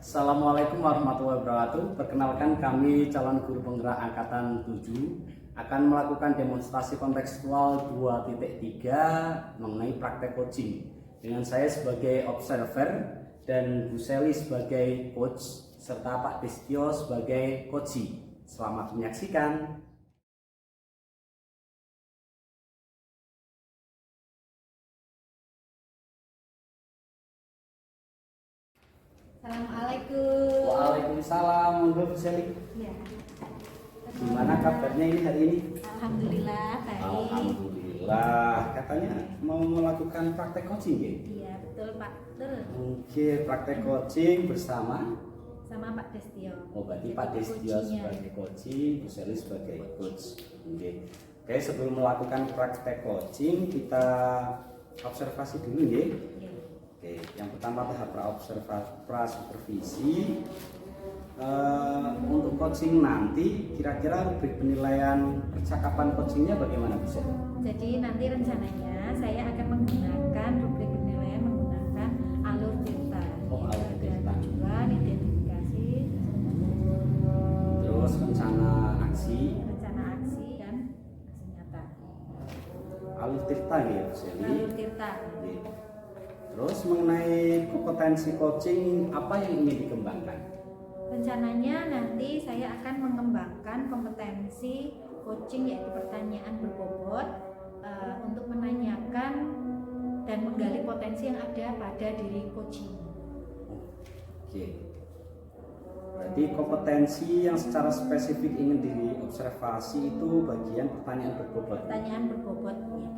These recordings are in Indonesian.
Assalamualaikum warahmatullahi wabarakatuh. Perkenalkan, kami calon guru penggerak angkatan 7 akan melakukan demonstrasi kontekstual 2.3 mengenai praktek coaching dengan saya sebagai observer dan Bu Seli sebagai coach serta Pak Destio sebagai coachee. Selamat menyaksikan. Assalamualaikum. Waalaikumsalam, monggo Bu Seli. Ya. Gimana kabarnya ini hari ini? Alhamdulillah baik. Alhamdulillah. Katanya mau melakukan praktek coaching ya? Iya betul Pak, betul. Oke, praktek coaching bersama. Sama Pak Destio. Oh, berarti Jadi Pak Destio coachingnya. sebagai coaching, Bu Seli sebagai coach. Oke. Oke, sebelum melakukan praktek coaching kita observasi dulu ya. Iya. Oke, yang pertama tahap pra-supervisi. Untuk coaching nanti kira-kira rubrik penilaian percakapan coachingnya bagaimana bisa? Jadi nanti rencananya saya akan menggunakan rubrik penilaian menggunakan alur Tirta. Oh, alur Ada Tirta. tujuan, identifikasi, Terus rencana aksi, rencana aksi dan aksi nyata. alur tirta ya Bu Seli. Alur Tirta. Oke. Terus mengenai kompetensi coaching apa yang ingin dikembangkan? Rencananya nanti saya akan mengembangkan kompetensi coaching yaitu pertanyaan berbobot untuk menanyakan dan menggali potensi yang ada pada diri coaching. Oke. Berarti kompetensi yang secara spesifik ingin diobservasi itu bagian pertanyaan berbobot. Pertanyaan berbobot ya.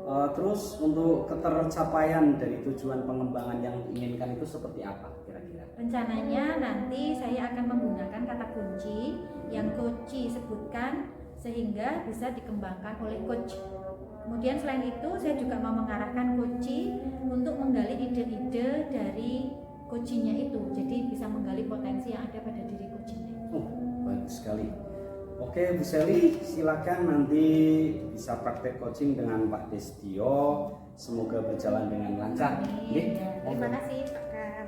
Terus untuk ketercapaian dari tujuan pengembangan yang diinginkan itu seperti apa kira-kira? Rencananya nanti saya akan menggunakan kata kunci yang coach sebutkan sehingga bisa dikembangkan oleh coach. Kemudian selain itu saya juga mau mengarahkan coach untuk menggali ide-ide dari coachingnya itu. Jadi bisa menggali potensi yang ada pada diri coachingnya. Oh, bagus sekali. Oke Bu Seli, silakan nanti bisa praktek coaching dengan Pak Destio. Semoga berjalan dengan lancar. Oke, Ya, terima kasih Pak Kar.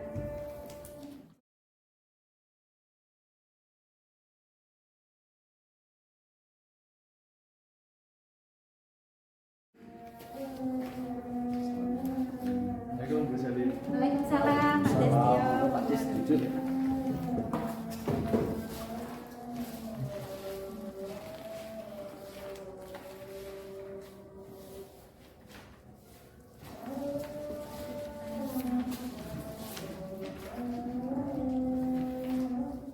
Assalamualaikum Bu Seli. Waalaikumsalam Pak Destio. Salam, Pak Destio.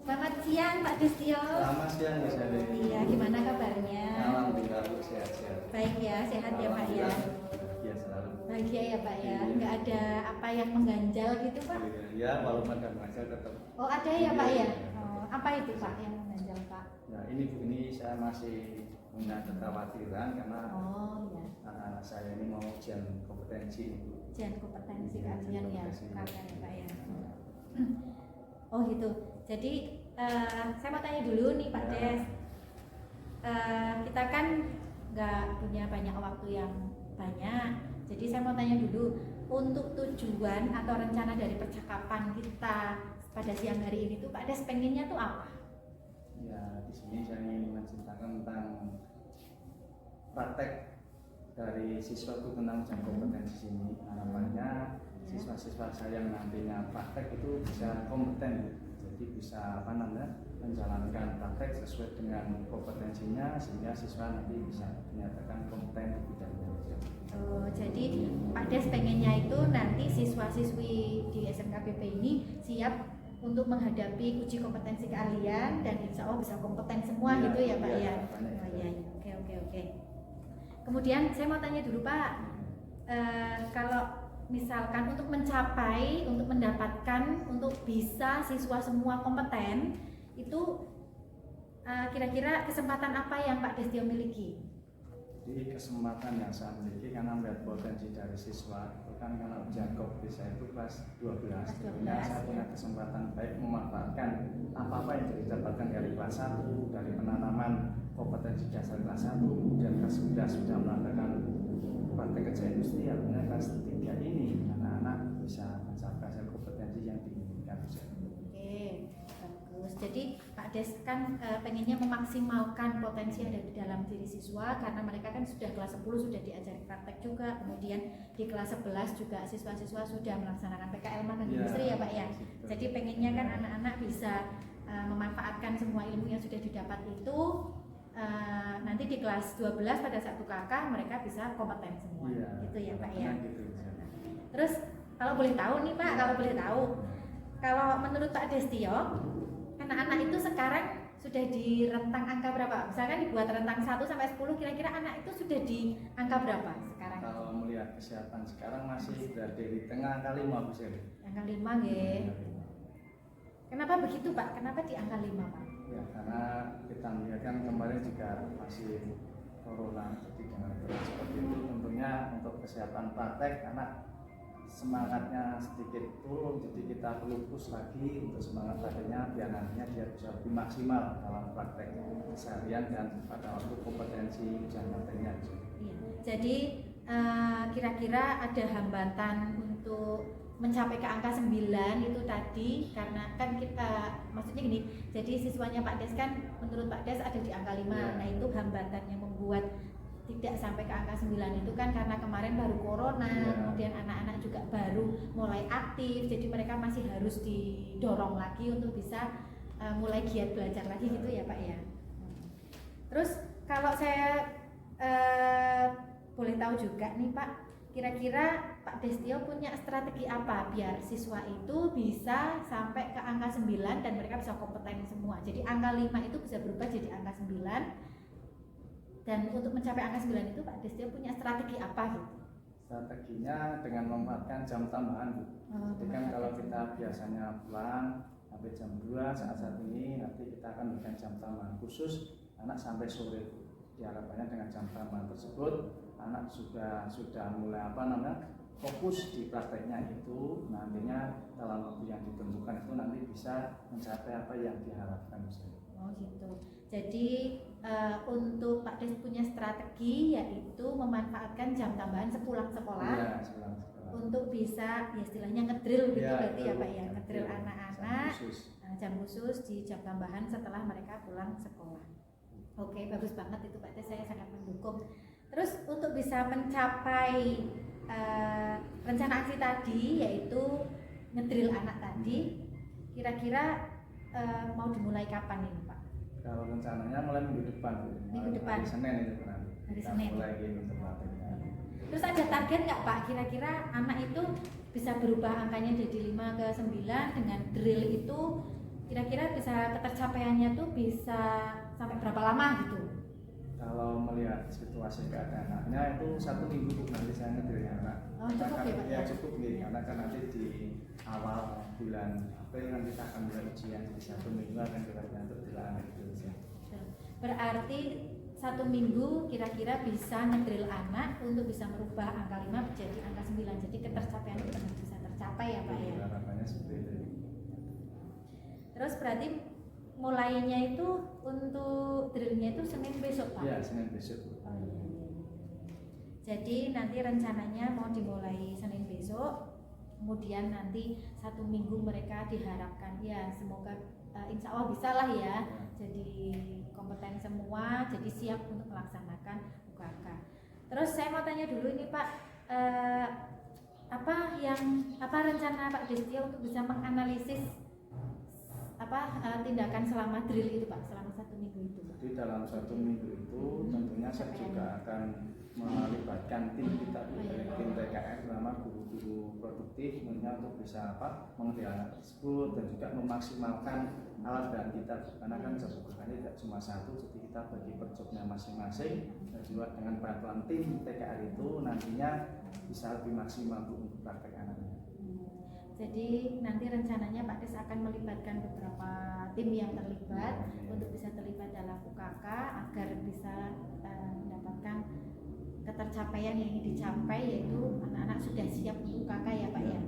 Selamat siang Pak Destio. Selamat siang Bu Seli. Iya, gimana kabarnya? Alhamdulillah Bu, sehat-sehat. Baik ya, sehat ya Pak ya. Iya selalu. Bahagia ya Pak ya. Iya. Nggak ada apa yang mengganjal gitu Pak? Ya walaupun ada macam tetap. Oh ada ya Pak ya. Iya. Oh, apa itu Pak yang mengganjal Pak? Nah ini Bu, ini saya masih punya kekhawatiran karena Oh ya, anak-anak saya ini mau ujian kompetensi Bu. ujian kompetensi Iya, keahlian ya, kompetensi. kalian ya Pak ya. Oh gitu. Jadi saya mau tanya dulu nih Pak Ya. Des. Kita kan nggak punya banyak waktu yang banyak. Jadi saya mau tanya dulu untuk tujuan atau rencana dari percakapan kita pada siang hari ini tuh Pak Des pengennya tuh apa? Ya di sini saya ingin menceritakan tentang praktek dari siswa itu tentang ujian kompetensi ini. Harapannya siswa-siswa saya yang nantinya praktek itu bisa kompeten, jadi bisa menjalankan praktek sesuai dengan kompetensinya sehingga siswa nanti bisa dinyatakan kompeten di bidangnya. Oh, jadi Pak Des pengennya itu nanti siswa-siswi di SMKBP ini siap untuk menghadapi uji kompetensi keahlian dan insya Allah bisa kompeten semua Iya, gitu ya Pak iya, ya. harapannya Oh itu. iya, iya. Oke. Kemudian saya mau tanya dulu Pak, kalau misalkan untuk mencapai, untuk mendapatkan, untuk bisa siswa semua kompeten itu kira-kira kesempatan apa yang Pak Destio miliki? Jadi kesempatan yang saya miliki karena melihat potensi dari siswa itu kan karena ujian kompetensi saya itu kelas 12, tentunya saya punya kesempatan baik memanfaatkan apa-apa yang didapatkan dari kelas 1, dari penanaman kompetensi dasar kelas 1, kemudian kelas 11 sudah melakukan praktek kerja industri, artinya kelas 3 ini anak-anak bisa mencapai hasil kompetensi yang diinginkan. Jadi Pak Des kan pengennya memaksimalkan potensi yang ada di dalam diri siswa, karena mereka kan sudah kelas 10 sudah diajari praktek juga, kemudian di kelas 11 juga siswa-siswa sudah melaksanakan PKL magang industri ya Pak ya. Jadi pengennya kan anak-anak bisa memanfaatkan semua ilmu yang sudah didapat itu, nanti di kelas 12 pada saat UKK mereka bisa kompeten semua, gitu ya Pak ya. Terus kalau boleh tahu nih Pak, kalau menurut Pak Destio, anak-anak itu sekarang sudah di rentang angka berapa? Misalkan dibuat rentang 1 sampai 10, kira-kira anak itu sudah di angka berapa sekarang? Kalau melihat kesiapan sekarang masih berada di tengah angka 5 Bu Sel. Angka 5 nggih. Kenapa begitu Pak? Kenapa di angka 5 Pak? Ya, karena kita melihat kan kemarin juga masih corona, jadi dengan seperti itu tentunya untuk kesiapan praktek anak semangatnya sedikit turun, jadi kita perlu push lagi untuk semangat prakteknya biar nantinya dia bisa lebih maksimal dalam praktek keseharian dan pada waktu kompetensi ujian materinya. Iya. Jadi kira-kira ada hambatan untuk mencapai ke angka 9 itu tadi, karena kan kita maksudnya gini, jadi siswanya Pak Des kan menurut Pak Des ada di angka 5. Nah itu hambatan yang membuat tidak sampai ke angka 9 itu kan karena kemarin baru corona, kemudian anak-anak juga baru mulai aktif, jadi mereka masih harus didorong lagi untuk bisa mulai giat belajar lagi gitu ya Pak ya. Terus kalau saya boleh tahu juga nih Pak, kira-kira Pak Destio punya strategi apa biar siswa itu bisa sampai ke angka 9 dan mereka bisa kompeten semua. Jadi angka 5 itu bisa berubah jadi angka 9. Dan untuk mencapai angka 9 itu Pak Destio punya strategi apa gitu? Strateginya dengan memanfaatkan jam tambahan Bu. Jadi kan kalau kita biasanya pulang sampai jam 2, saat ini nanti kita akan berikan jam tambahan khusus anak sampai sore. Diharapkannya dengan jam tambahan tersebut anak sudah mulai fokus di prakteknya itu, nantinya dalam waktu yang ditentukan itu nanti bisa mencapai apa yang diharapkan. Oh gitu. Jadi untuk Pak Des punya strategi yaitu memanfaatkan jam tambahan sepulang sekolah, untuk bisa ya istilahnya ngedrill gitu berarti ya Pak ya, ngedrill anak-anak jam khusus di jam tambahan setelah mereka pulang sekolah. Oke, bagus banget itu Pak Des, saya sangat mendukung. Terus untuk bisa mencapai rencana aksi tadi yaitu ngedrill anak tadi, kira-kira mau dimulai kapan ini Pak? Kalau rencananya mulai minggu depan, hari Senin itu nanti. Hari Senin. Mulai untuk prakteknya. Terus ada target nggak Pak? Kira-kira anak itu bisa berubah angkanya jadi 5 ke 9 dengan drill itu, kira-kira bisa ketercapaiannya tuh bisa sampai berapa lama gitu? Kalau melihat situasi keadaan anaknya itu 1 minggu nanti saya ngedrillnya anak. Oh, cukup ya Pak? Ya cukup nih, karena kan nanti di awal bulan April kan kita akan mulai ujian, di 1 minggu akan kita untuk dilakukan itu. Berarti 1 minggu kira-kira bisa ngedrill anak untuk bisa merubah angka 5 menjadi angka 9. Jadi ketercapaian itu benar bisa tercapai ya Pak ya. Harapannya seperti itu. Terus berarti mulainya itu untuk drillnya itu Senin besok Pak? Iya, Senin besok. Oh, iya. Jadi nanti rencananya mau dimulai Senin besok, kemudian nanti 1 minggu mereka diharapkan ya semoga insya Allah bisa lah ya, jadi kompeten semua, jadi siap untuk melaksanakan UKK. Terus saya mau tanya dulu ini Pak, apa rencana Pak Destio untuk bisa menganalisis tindakan selama drill itu Pak, selama 1 minggu itu Pak? Jadi dalam 1 minggu itu tentunya saya juga akan melibatkan tim kita, tim TKR terutama guru-guru produktif tentunya untuk bisa mengerti anak tersebut dan juga memaksimalkan alat dan kita, karena kan sebenarnya tidak cuma 1, jadi kita bagi per jobnya masing-masing dan juga dengan bantuan tim TKR itu nantinya bisa lebih maksimal untuk praktek anaknya. Jadi nanti rencananya Pak Des akan melibatkan beberapa tim yang terlibat untuk bisa terlibat dalam UKK agar bisa mendapatkan ketercapaian yang ingin dicapai, yaitu anak-anak sudah siap untuk UKK ya Pak ya.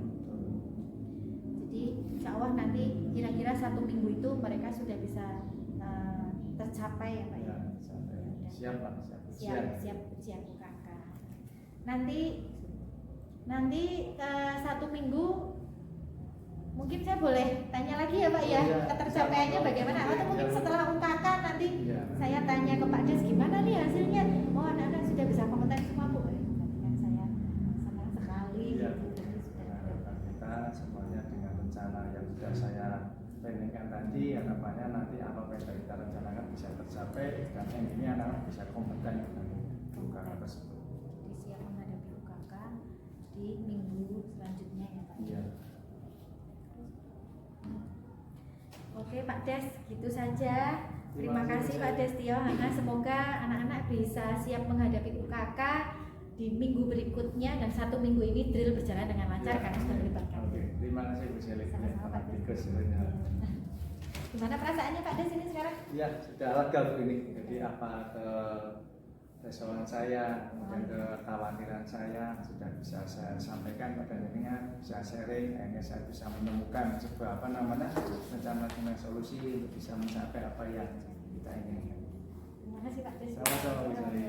Jadi insya Allah nanti kira-kira 1 minggu itu mereka sudah bisa tercapai ya Pak ya. Siap Pak, siap UKK. Nanti 1 minggu mungkin saya boleh tanya lagi ya Pak ya, Iya, ketercapaiannya sama-sama. bagaimana? Atau mungkin Iya. setelah UKK nanti Iya. saya tanya ke Pak Des gimana nih hasilnya? Oh anak-anak sudah bisa kompeten semua Bu. Kan saya senang sekali. Iya. Gitu. Jadi sudah ada. Harapan kita semuanya dengan rencana yang sudah saya planningkan tadi, harapannya nanti apa yang sudah kita rencanakan bisa tercapai dan yang ini anak bisa kompeten dengan UKK tersebut. Jadi siap menghadapi UKK di minggu selanjutnya ya Pak. Iya. Oke Pak Des, gitu saja. Terima Terima kasih kasih. Pak Destio. Semoga anak-anak bisa siap menghadapi UKK di minggu berikutnya dan 1 minggu ini drill berjalan dengan lancar Iya. karena sudah melibatkan. Oke, terima kasih Bu Seli. Sama-sama, Pak Des. Tikus sebenarnya. Gimana perasaannya Pak Des ini sekarang? Ya, sudah lega begini. Jadi apa keresahan saya, kemudian kekhawatiran saya sudah bisa saya sampaikan pada jenengan, bisa sharing, akhirnya saya bisa menemukan sebuah rencana solusi untuk bisa mencapai apa yang kita inginkan. Terima kasih Pak Des. Sama-sama, Bu Seli.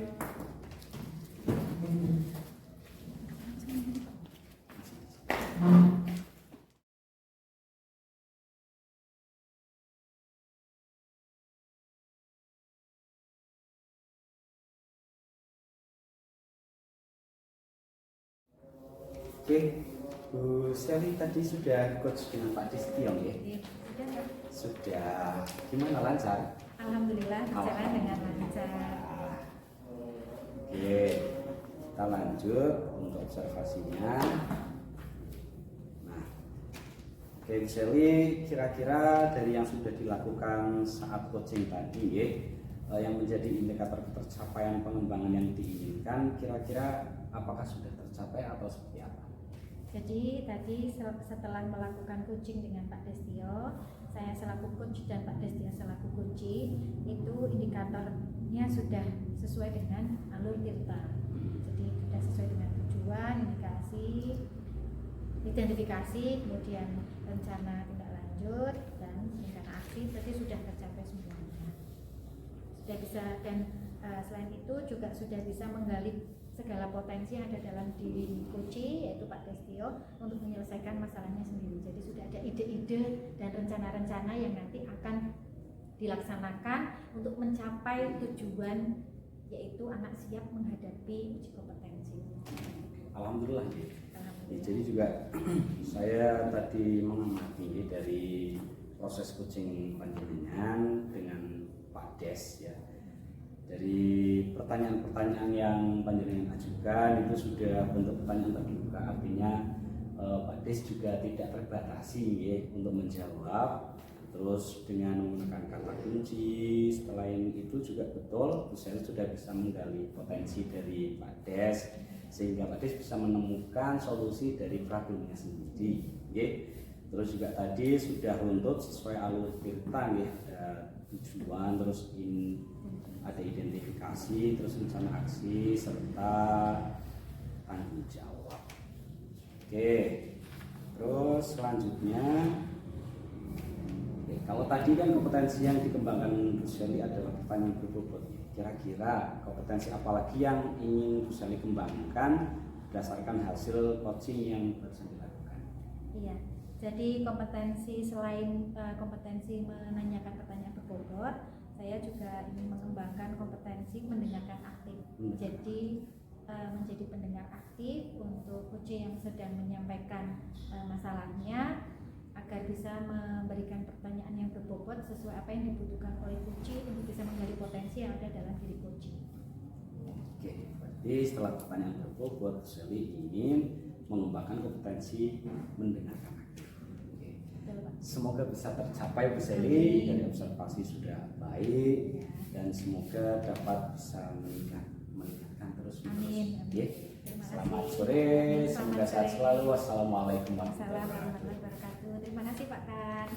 Oke, Bu Seli tadi sudah coach dengan Pak Destio ya? Sudah Pak. Sudah, gimana lancar? Alhamdulillah berjalan dengan lancar. Oke, kita lanjut untuk observasinya. Nah, oke Bu Seli, kira-kira dari yang sudah dilakukan saat coaching tadi ya, yang menjadi indikator ketercapaian pengembangan yang diinginkan, kira-kira apakah sudah tercapai atau seperti apa? Jadi tadi setelah melakukan coaching dengan Pak Destio, saya selaku coach dan Pak Destio selaku coaching, itu indikatornya sudah sesuai dengan alur tirta. Jadi sudah sesuai dengan tujuan, identifikasi, kemudian rencana tindak lanjut dan rencana aksi, berarti sudah tercapai semuanya. Sudah bisa dan selain itu juga sudah bisa menggali segala potensi yang ada dalam diri coach yaitu Pak Destio untuk menyelesaikan masalahnya sendiri. Jadi sudah ada ide-ide dan rencana-rencana yang nanti akan dilaksanakan untuk mencapai tujuan yaitu anak siap menghadapi uji kompetensi. Alhamdulillah ya. Alhamdulillah. Jadi juga saya tadi mengamati dari proses coaching panjenengan dengan Pak Des ya. Dari pertanyaan-pertanyaan yang panjenengan ajukan itu sudah bentuk pertanyaan terbuka, artinya Pak Des juga tidak terbatasi ya, untuk menjawab. Terus dengan menggunakan kata kunci, selain itu juga betul saya sudah bisa menggali potensi dari Pak Des sehingga Pak Des bisa menemukan solusi dari problemnya sendiri ya. Terus juga tadi sudah runtut sesuai alur tirta ya, ada tujuan, terus ada identifikasi, terus rencana aksi serta tanggung jawab. Oke, terus selanjutnya, kalau tadi kan kompetensi yang dikembangkan Bu Seli adalah pertanyaan berbobot. Kira-kira kompetensi apa lagi yang ingin Bu Seli kembangkan berdasarkan hasil coaching yang barusan dilakukan? Iya. Jadi kompetensi selain kompetensi menanyakan pertanyaan berbobot, saya juga ingin mengembangkan kompetensi mendengarkan aktif. Jadi menjadi pendengar aktif untuk coach yang sedang menyampaikan masalahnya agar bisa memberikan pertanyaan yang berbobot sesuai apa yang dibutuhkan oleh coach untuk bisa menggali potensi yang ada dalam diri coach. Oke, berarti setelah pertanyaan berbobot, Seli ingin mengembangkan kompetensi mendengarkan aktif. Semoga bisa tercapai Bu Seli, dari observasi sudah baik dan semoga dapat bisa meningkatkan terus. Amin. Selamat sore, semoga sehat selalu. Wassalamualaikum warahmatullahi wabarakatuh. Assalamualaikum warahmatullahi wabarakatuh. Terima kasih Pak Kar.